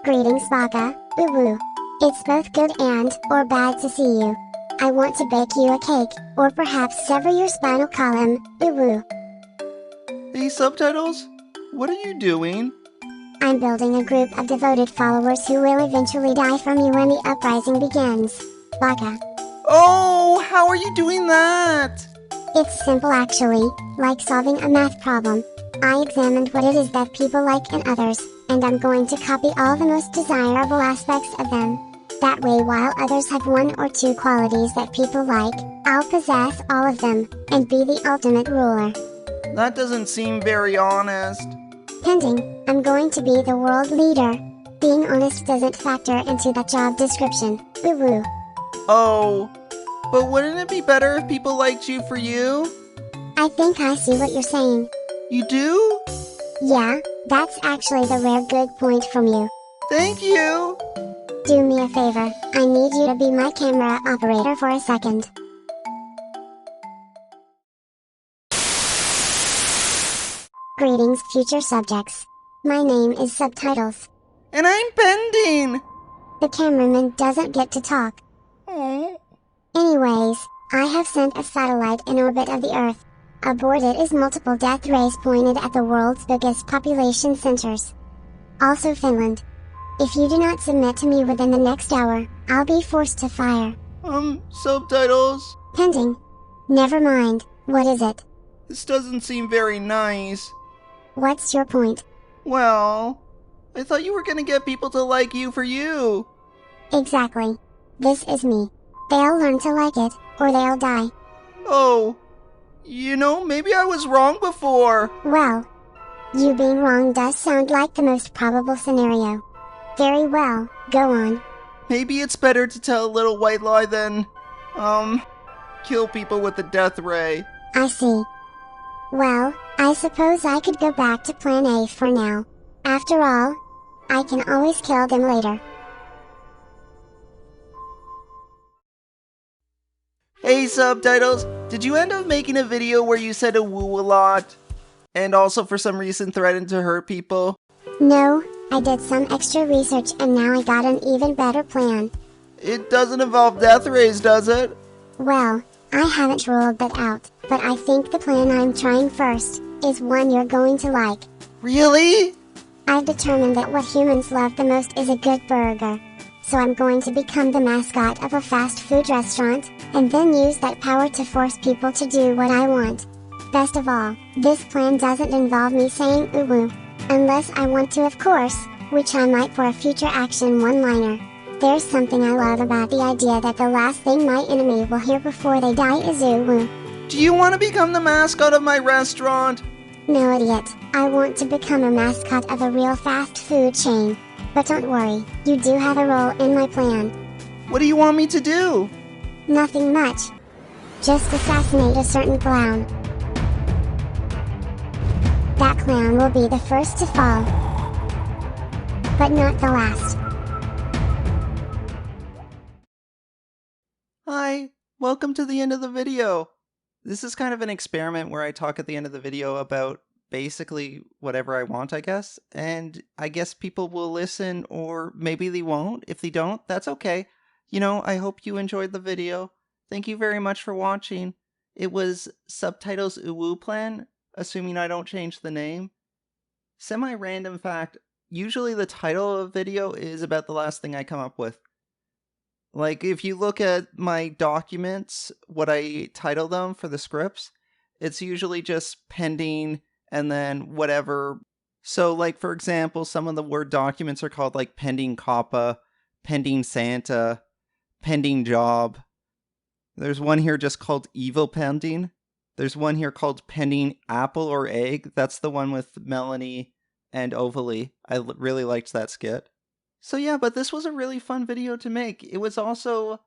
Greetings Baka, Uwu. It's both good and, or bad to see you. I want to bake you a cake, or perhaps sever your spinal column, Uwu. Hey Subtitles, what are you doing? I'm building a group of devoted followers who will eventually die from you when the uprising begins. Baka. Oh, how are you doing that? It's simple actually, like solving a math problem. I examined what it is that people like in others, and I'm going to copy all the most desirable aspects of them. That way while others have one or two qualities that people like, I'll possess all of them, and be the ultimate ruler. That doesn't seem very honest. Pending, I'm going to be the world leader. Being honest doesn't factor into that job description, Uwu. Oh, but wouldn't it be better if people liked you for you? I think I see what you're saying. You do? Yeah, that's actually the rare good point from you. Thank you! Do me a favor, I need you to be my camera operator for a second. Greetings future subjects. My name is Subtitles. And I'm pending! The cameraman doesn't get to talk. Oh. Anyways, I have sent a satellite in orbit of the Earth. Aboard it is multiple death rays pointed at the world's biggest population centers. Also Finland. If you do not submit to me within the next hour, I'll be forced to fire. Subtitles? Pending. Never mind, what is it? This doesn't seem very nice. What's your point? Well, I thought you were gonna get people to like you for you. Exactly. This is me. They'll learn to like it, or they'll die. Oh, maybe I was wrong before. Well, you being wrong does sound like the most probable scenario. Very well, go on. Maybe it's better to tell a little white lie than, kill people with the death ray. I see. Well, I suppose I could go back to plan A for now. After all, I can always kill them later. Hey Subtitles, did you end up making a video where you said "uwu" a lot? And also for some reason threatened to hurt people? No, I did some extra research and now I got an even better plan. It doesn't involve death rays, does it? Well, I haven't ruled that out, but I think the plan I'm trying first is one you're going to like. Really? I've determined that what humans love the most is a good burger. So I'm going to become the mascot of a fast food restaurant, and then use that power to force people to do what I want. Best of all, this plan doesn't involve me saying "uwu." Unless I want to, of course, which I might for a future action one-liner. There's something I love about the idea that the last thing my enemy will hear before they die is "uwu." Do you want to become the mascot of my restaurant? No, idiot. I want to become a mascot of a real fast food chain. But don't worry, you do have a role in my plan. What do you want me to do? Nothing much. Just assassinate a certain clown. That clown will be the first to fall. But not the last. Hi, welcome to the end of the video. This is kind of an experiment where I talk at the end of the video about basically whatever I want, I guess. And I guess people will listen, or maybe they won't. If they don't, that's okay. I hope you enjoyed the video. Thank you very much for watching. It was Subtitles Uwu Plan, assuming I don't change the name. Semi-random fact, usually the title of a video is about the last thing I come up with. Like, if you look at my documents, what I title them for the scripts, it's usually just pending and then whatever. So, like, for example, some of the Word documents are called, like, pending COPPA, pending Santa, pending job. There's one here just called evil pending. There's one here called pending apple or egg. That's the one with Melanie and Ovalie. I really liked that skit. So yeah, but this was a really fun video to make. It was also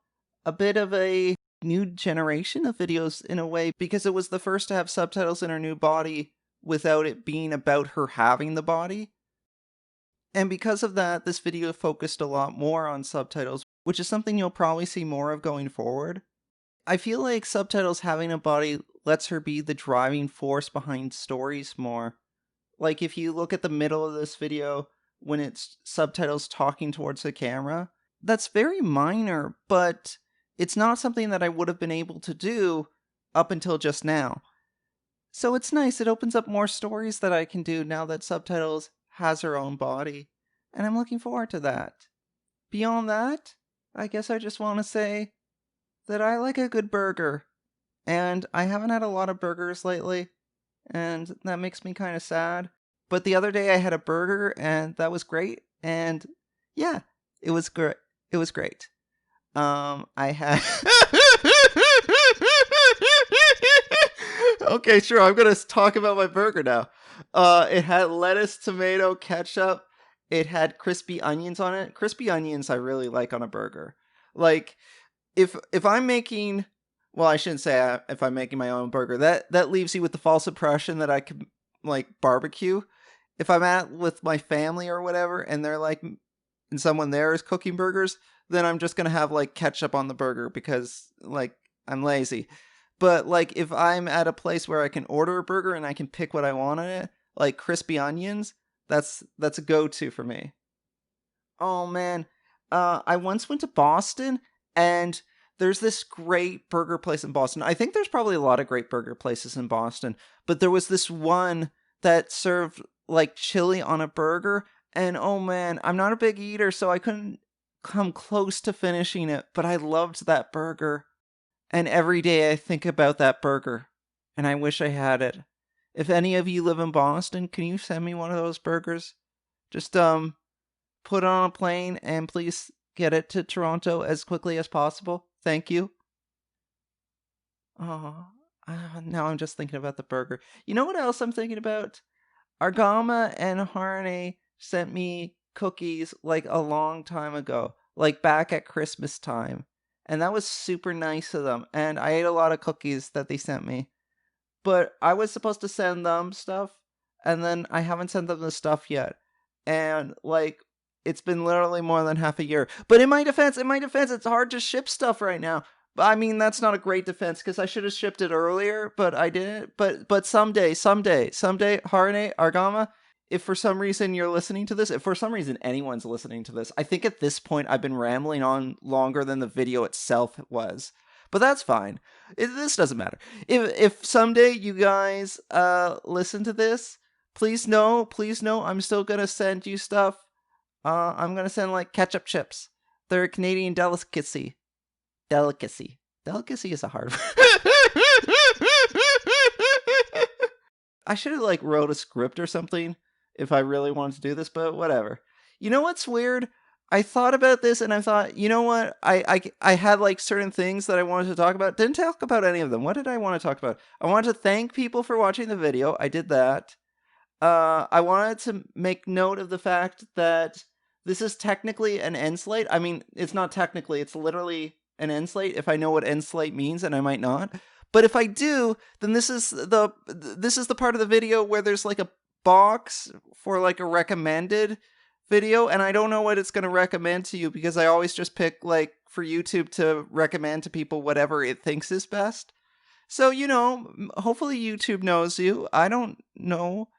a bit of a new generation of videos in a way, because it was the first to have subtitles in her new body without it being about her having the body. And because of that, this video focused a lot more on subtitles, which is something you'll probably see more of going forward. I feel like Subtitles having a body lets her be the driving force behind stories more. Like, if you look at the middle of this video, when it's subtitles talking towards the camera. That's very minor, but it's not something that I would have been able to do up until just now. So it's nice. It opens up more stories that I can do now that Subtitles has her own body. And I'm looking forward to that. Beyond that, I guess I just want to say that I like a good burger. And I haven't had a lot of burgers lately. And that makes me kind of sad. But the other day I had a burger and that was great. And yeah, it was great. It was great. I had... Okay, sure, I'm gonna talk about my burger now. It had lettuce, tomato, ketchup. It had crispy onions on it. Crispy onions I really like on a burger. Like, if I'm making... Well, I shouldn't say if I'm making my own burger. That leaves you with the false impression that I could, like, barbecue. If I'm with my family or whatever, and they're like... and someone there is cooking burgers, then I'm just gonna have, like, ketchup on the burger because, like, I'm lazy. But, like, if I'm at a place where I can order a burger and I can pick what I want on it, like crispy onions, that's a go-to for me. Oh, man. I once went to Boston, and there's this great burger place in Boston. I think there's probably a lot of great burger places in Boston, but there was this one that served, like, chili on a burger, and oh, man, I'm not a big eater, so I couldn't come close to finishing it, but I loved that burger. And every day I think about that burger, and I wish I had it. If any of you live in Boston, can you send me one of those burgers? Just, put it on a plane and please get it to Toronto as quickly as possible. Thank you. Oh, now I'm just thinking about the burger. You know what else I'm thinking about? Argama and Harney sent me cookies like a long time ago, like back at Christmas time. And that was super nice of them. And I ate a lot of cookies that they sent me. But I was supposed to send them stuff, and then I haven't sent them the stuff yet. And, like, it's been literally more than half a year. But in my defense, it's hard to ship stuff right now. I mean, that's not a great defense, because I should have shipped it earlier, but I didn't. But someday, Harne, Argama, if for some reason you're listening to this, if for some reason anyone's listening to this, I think at this point I've been rambling on longer than the video itself was. But that's fine. This doesn't matter. If someday you guys listen to this, please know I'm still gonna send you stuff. I'm gonna send, like, ketchup chips. They're a Canadian delicacy. Delicacy is a hard word. I should have, like, wrote a script or something if I really wanted to do this, but whatever. You know what's weird? I thought about this and I thought, you know what? I had, like, certain things that I wanted to talk about. Didn't talk about any of them. What did I want to talk about? I wanted to thank people for watching the video. I did that. I wanted to make note of the fact that this is technically an end slate. I mean, it's not technically, it's literally an end slate if I know what end slate means, and I might not. But if I do, then this is the part of the video where there's, like, a box for, like, a recommended video, and I don't know what it's going to recommend to you because I always just pick, like, for YouTube to recommend to people whatever it thinks is best. So, you know, hopefully YouTube knows you. I don't know.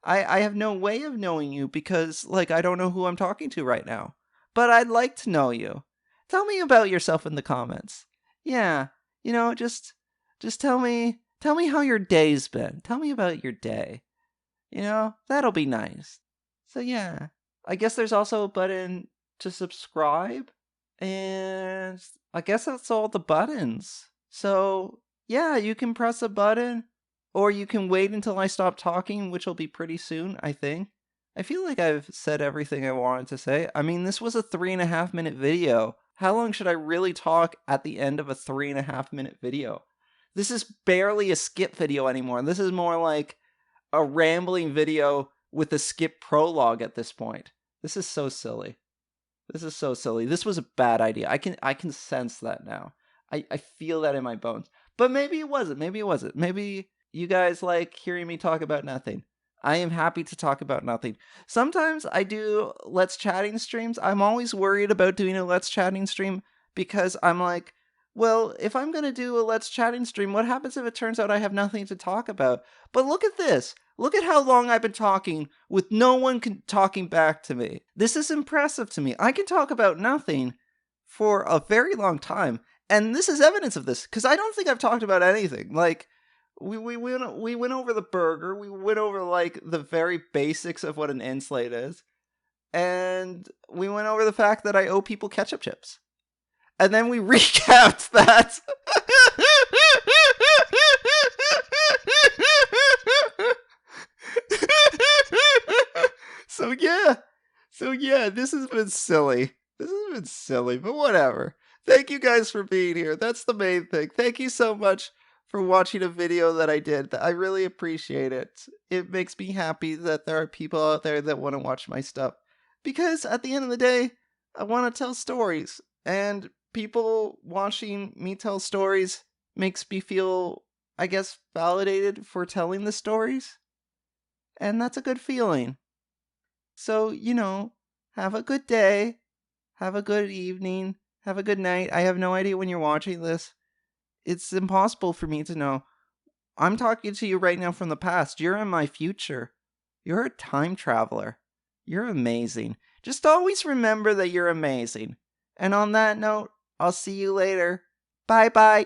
I have no way of knowing you because, like, I don't know who I'm talking to right now. But I'd like to know you. Tell me about yourself in the comments. Yeah, you know, just tell me how your day's been. Tell me about your day. You know, that'll be nice. So yeah, I guess there's also a button to subscribe, and I guess that's all the buttons. So yeah, you can press a button, or you can wait until I stop talking, which will be pretty soon, I think. I feel like I've said everything I wanted to say. I mean, this was a 3.5 minute video. How long should I really talk at the end of a 3.5 minute video? This is barely a skip video anymore. This is more like a rambling video with a skip prologue at this point. This is so silly. This was a bad idea. I can sense that now. I feel that in my bones. But maybe it wasn't. Maybe you guys like hearing me talk about nothing. I am happy to talk about nothing. Sometimes I do Let's Chatting streams. I'm always worried about doing a Let's Chatting stream because I'm like, well, if I'm going to do a Let's Chatting stream, what happens if it turns out I have nothing to talk about? But look at this. Look at how long I've been talking with no one talking back to me. This is impressive to me. I can talk about nothing for a very long time. And this is evidence of this, because I don't think I've talked about anything. Like, we went over the burger. We went over, like, the very basics of what an inslate is. And we went over the fact that I owe people ketchup chips. And then we recapped that. So yeah, this has been silly. But whatever. Thank you guys for being here. That's the main thing. Thank you so much for watching a video that I did. I really appreciate it. It makes me happy that there are people out there that want to watch my stuff. Because at the end of the day, I want to tell stories. And people watching me tell stories makes me feel, I guess, validated for telling the stories. And that's a good feeling. So, have a good day. Have a good evening. Have a good night. I have no idea when you're watching this. It's impossible for me to know. I'm talking to you right now from the past. You're in my future. You're a time traveler. You're amazing. Just always remember that you're amazing. And on that note, I'll see you later. Bye-bye.